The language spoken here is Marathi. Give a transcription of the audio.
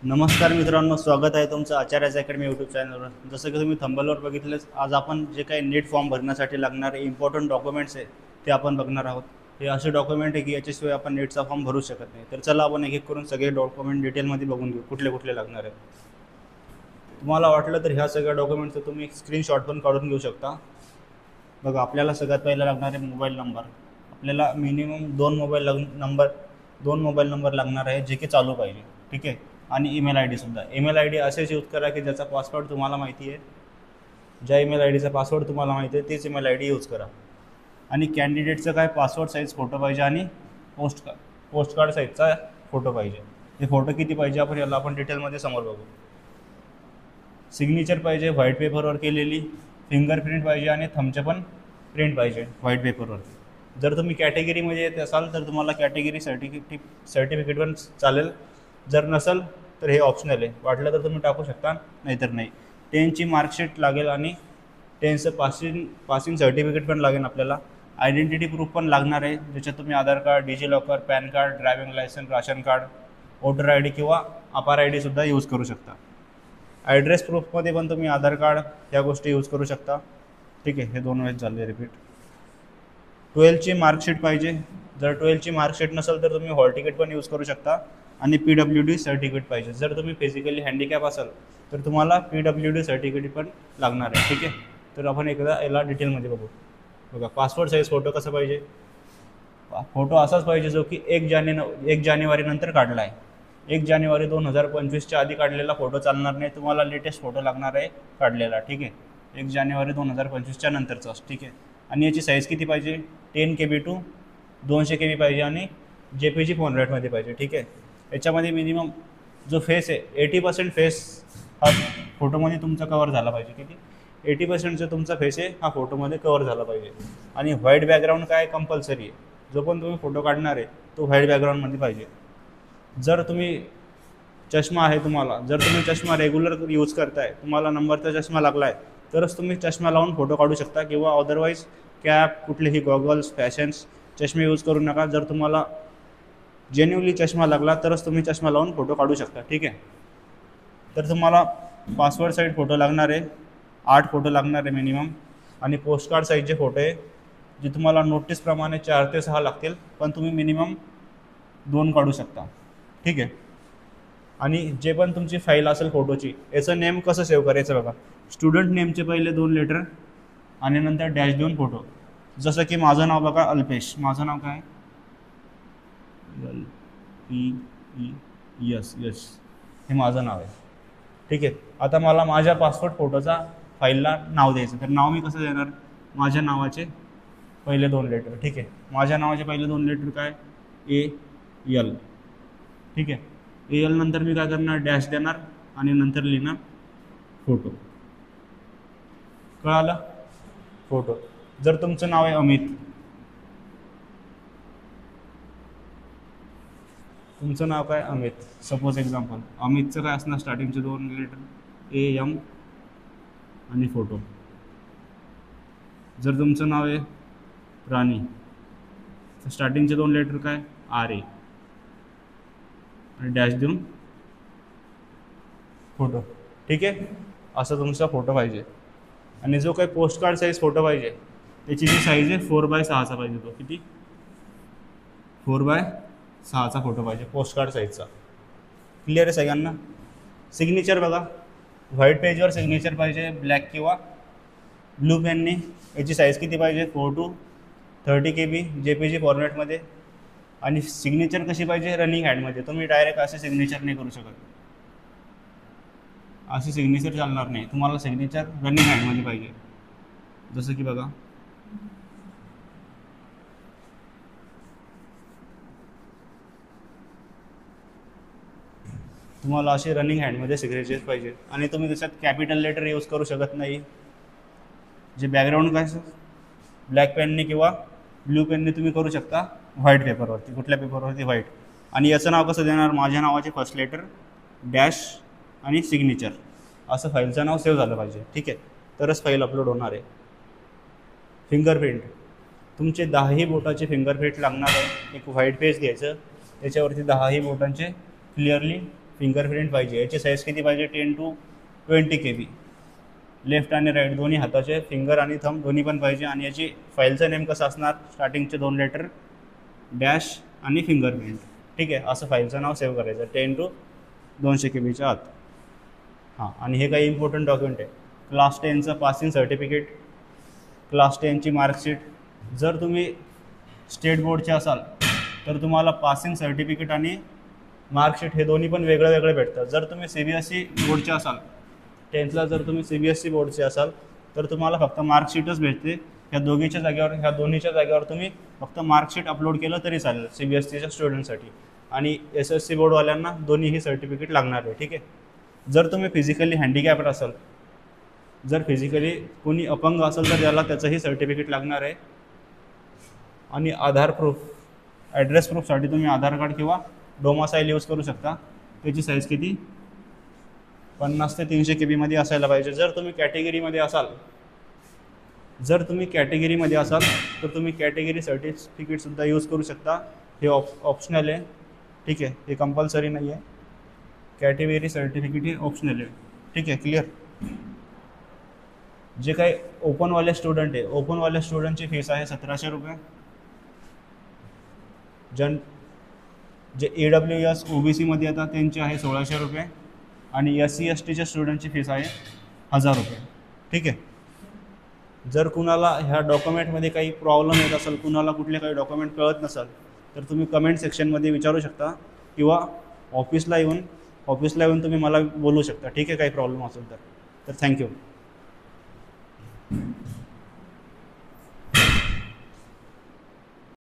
नमस्कार मित्रांनो, स्वागत आहे तुमचं आचार्याज अकॅडमी यूट्यूब चॅनलवर। जसं की तुम्ही थंबनेलवर बघितलंच, आज आपण जे काही नीट फॉर्म भरण्यासाठी लागणारे इम्पॉर्टंट डॉक्युमेंट्स आहे ते आपण बघणार आहोत। हे असे डॉक्युमेंट आहे की याच्याशिवाय आपण नीटचा फॉर्म भरू शकत नाही। तर चला आपण एक एक करून सगळे डॉक्युमेंट डिटेलमध्ये बघून घेऊ कुठले कुठले लागणार आहेत। तुम्हाला वाटलं तर ह्या सगळ्या डॉक्युमेंटचं तुम्ही स्क्रीनशॉट पण काढून घेऊ शकता। बघा, आपल्याला सगळ्यात पहिला लागणार आहे मोबाईल नंबर। आपल्याला मिनिमम दोन मोबाईल नंबर लागणार आहे जे की चालू पाहिजे, ठीक आहे। आणि ईमेल आय डीसुद्धा। ईमेल आय डी असेच यूज करा की ज्याचा पासवर्ड तुम्हाला माहिती आहे। ज्या ईमेल आय डीचा पासवर्ड तुम्हाला माहिती आहे तीच ईमेल आय डी यूज करा। आणि कॅन्डिडेटचं काय पासवर्ड साईज फोटो पाहिजे आणि पोस्टकार्ड साईजचा फोटो पाहिजे। हे फोटो किती पाहिजे आपण डिटेलमध्ये समोर बघू। सिग्नेचर पाहिजे व्हाईट पेपरवर केलेली, फिंगरप्रिंट पाहिजे आणि थंबचे पण प्रिंट पाहिजे व्हाईट पेपरवर। जर तुम्ही कॅटेगरीमध्ये येत असाल तर तुम्हाला कॅटेगरी सर्टिफिकेट पण चालेल। जर नसेल तर हे ऑप्शनल आहे, वाटलं तर तुम्ही टाकू शकता, नाहीतर नाही। 10ची मार्कशीट लागेल आणि 10चं पासिंग सर्टिफिकेट पण लागेल आपल्याला। आयडेंटिटी प्रूफ पण लागणार आहे, ज्याच्यात तुम्ही Aadhaar card, DigiLocker, PAN card, driving licence, ration card, voter ID किंवा अपार आय डीसुद्धा यूज करू शकता। ॲड्रेस प्रूफमध्ये पण तुम्ही आधार कार्ड या गोष्टी यूज करू शकता, ठीक आहे। हे 2 वेळेस झाले रिपीट। 12ची मार्कशीट पाहिजे। जर 12ची मार्कशीट नसेल तर तुम्ही हॉल तिकीट पण यूज करू शकता। आणि PWD सर्टिफिकेट पाहिजे। जर तुम्ही फिजिकली हँडिकॅप असाल तर तुम्हाला PWD सर्टिफिकेट पण लागणार आहे, ठीक आहे। तर आपण एकदा याला डिटेलमध्ये बघू। बघा, पासपोर्ट साईज फोटो कसा पाहिजे। फोटो असाच पाहिजे जो की 1 जानेवारी नंतर काढला आहे। 1 जानेवारी 2025च्या आधी काढलेला फोटो चालणार नाही, तुम्हाला लेटेस्ट फोटो लागणार आहे काढलेला, ठीक आहे। 1 जानेवारी 2025च्या नंतरचाच, ठीक आहे। आणि याची साईज किती पाहिजे, 10 KB टू 200 KB पाहिजे आणि JPG फॉर्मॅटमध्ये पाहिजे, ठीक आहे। याच्यामध्ये मिनिमम जो फेस आहे 80% फेस हा फोटोमध्ये तुमचा कवर झाला पाहिजे। किती 80% जो तुमचा फेस आहे हा फोटोमध्ये कवर झाला पाहिजे। आणि व्हाईट बॅकग्राऊंड काय कंपल्सरी आहे, जो पण तुम्ही फोटो काढणार आहे तो व्हाईट बॅकग्राऊंडमध्ये पाहिजे। जर तुम्ही चष्मा आहे जर तुम्ही चष्मा रेग्युलर यूज करताय, तुम्हाला नंबरचा चष्मा लागला आहे तरच तुम्ही चष्मा लावून फोटो काढू शकता, किंवा अदरवाईज कॅप, कुठलेही गॉगल्स, फॅशन्स चष्मे यूज करू नका। जर तुम्हाला जेन्युअनली चष्मा लागला तरच तुम्ही चष्मा लावून फोटो काढू शकता, ठीक आहे। तर तुम्हाला पासवर्ड साईज फोटो लागणार आहे, 8 फोटो लागणार आहे मिनिमम। आणि पोस्टकार्ड साईजचे फोटो आहे जे तुम्हाला नोटीसप्रमाणे 4 ते 6 लागतील, पण तुम्ही मिनिमम 2 काढू शकता, ठीक आहे। आणि जे पण तुमची फाईल असेल फोटोची, याचं नेम कसं सेव्ह करायचं बघा। स्टुडंट नेमचे पहिले 2 लेटर आणि नंतर डॅश देऊन फोटो। जसं की माझं नाव बघा अल्पेश, माझं नाव काय LPES, हे माझं नाव आहे, ठीक आहे। आता मला माझ्या पासपोर्ट फोटोचा फाईलला नाव द्यायचं, तर नाव मी कसं देणार, माझ्या नावाचे पहिले 2 लेटर, ठीक आहे। माझ्या नावाचे पहिले 2 लेटर काय AL, ठीक आहे। AL नंतर मी काय करणार, डॅश देणार आणि नंतर लिहिणार फोटो। कळालं, फोटो। जर तुमचं नाव आहे अमित, तुमचं नाव काय अमित, सपोज एक्झाम्पल, अमितचं काय असणार, स्टार्टिंगचे 2 लेटर AM आणि फोटो। जर तुमचं नाव आहे राणी तर स्टार्टिंगचे 2 लेटर काय RA आणि डॅश देऊन फोटो, ठीक आहे। असं तुमचा फोटो पाहिजे। आणि जो काही पोस्टकार्ड साईज फोटो पाहिजे त्याची जी साईज आहे 4x6चा पाहिजे, तो किती 4x6चा फोटो पाहिजे पोस्टकार्ड साईजचा। क्लिअर आहे सगळ्यांना। सिग्नेचर बघा, व्हाईट पेजवर सिग्नेचर पाहिजे, ब्लॅक किंवा ब्लू पेनने। याची साईज किती पाहिजे, 4 to 30 KB JPG फॉर्मॅटमध्ये। आणि सिग्नेचर कशी पाहिजे, रनिंग हँडमध्ये। तुम्ही डायरेक्ट असे सिग्नेचर नाही करू शकत, असे सिग्नेचर चालणार नाही, तुम्हाला सिग्नेचर रनिंग हँडमध्ये पाहिजे। जसं की बघा, तुम्हाला असे रनिंग हँडमध्ये सिग्नेचर पाहिजे। आणि तुम्ही त्याच्यात कॅपिटल लेटर यूज करू शकत नाही। जे बॅकग्राऊंड काय ब्लॅक पेनने किंवा ब्लू पेनने तुम्ही करू शकता, व्हाईट पेपरवरती, कुठल्या पेपरवरती, व्हाईट। आणि याचं नाव कसं देणार, माझ्या नावाचे फर्स्ट लेटर डॅश आणि सिग्नेचर, असं फाईलचं नाव सेव्ह झालं पाहिजे, ठीक आहे। तरच फाईल अपलोड होणार आहे। फिंगरप्रिंट, तुमचे 10ही बोटाचे फिंगरप्रिंट लागणार आहे। एक व्हाईट पेज घ्यायचं, त्याच्यावरती 10ही बोटांचे क्लिअरली फिंगरप्रिंट पाहिजे. याची साईज किती पाहिजे? 10 to 20 KB. लेफ्ट आणि राईट दोन्ही हाताचे फिंगर आणि थंब दोन्ही पण पाहिजे. आणि याची फाईलचं नेम कसं असणार? स्टार्टिंगचे 2 लेटर डॅश आणि फिंगरप्रिंट. ठीक आहे, असं फाईलचं नाव सेव्ह करायचं 10 to 200 KB आत. हां, आणि हे काही इम्पॉर्टंट डॉक्युमेंट आहे. क्लास 10चं पासिंग सर्टिफिकेट, क्लास 10ची मार्कशीट. जर तुम्ही स्टेट बोर्डचे असाल तर तुम्हाला पासिंग सर्टिफिकेट आणि मार्कशीट हे दोन्ही पण वेगळं वेगळं भेटतं. जर तुम्ही CBSE बोर्डचे असाल 10thला, जर तुम्ही CBSE बोर्डचे असाल तर तुम्हाला फक्त मार्कशीटच भेटते. ह्या दोन्हीच्या जागेवर तुम्ही फक्त मार्कशीट अपलोड केलं तरी चालेल CBSEच्या स्टुडंटसाठी. आणि SSC बोर्डवाल्यांना दोन्हीही सर्टिफिकेट लागणार आहे. ठीक आहे. जर तुम्ही फिजिकली हँडिकॅप्ड असाल, जर फिजिकली कोणी अपंग असेल तर त्याला त्याचंही सर्टिफिकेट लागणार आहे. आणि आधार प्रूफ, ॲड्रेस प्रूफसाठी तुम्ही आधार कार्ड किंवा डोमासाईल यूज करू शकता. त्याची साईज किती? 50 ते 300 KB असायला पाहिजे. जर तुम्ही कॅटेगरीमध्ये असाल तर तुम्ही कॅटेगरी सर्टिफिकेटसुद्धा यूज करू शकता. हे ऑप्शनल आहे. ठीक आहे, हे कंपल्सरी नाही आहे. कॅटेगरी सर्टिफिकेट हे ऑप्शनल आहे. ठीक आहे, क्लिअर. जे काही ओपनवाले स्टुडंट आहे, ओपनवाल्या स्टुडंटची फीस आहे 1700 रुपये. जे AWS OBC मध्ये येतात त्यांची आहे 1600 रुपये. आणि SC STच्या स्टुडंटची फीस आहे 1000 रुपये. ठीक आहे. जर कुणाला ह्या डॉक्युमेंटमध्ये काही प्रॉब्लेम येत असेल, कुणाला कुठले काही डॉक्युमेंट कळत नसेल तर तुम्ही कमेंट सेक्शनमध्ये विचारू शकता किंवा ऑफिसला येऊन तुम्ही मला बोलू शकता. ठीक आहे, काही प्रॉब्लेम असेल तर थँक्यू.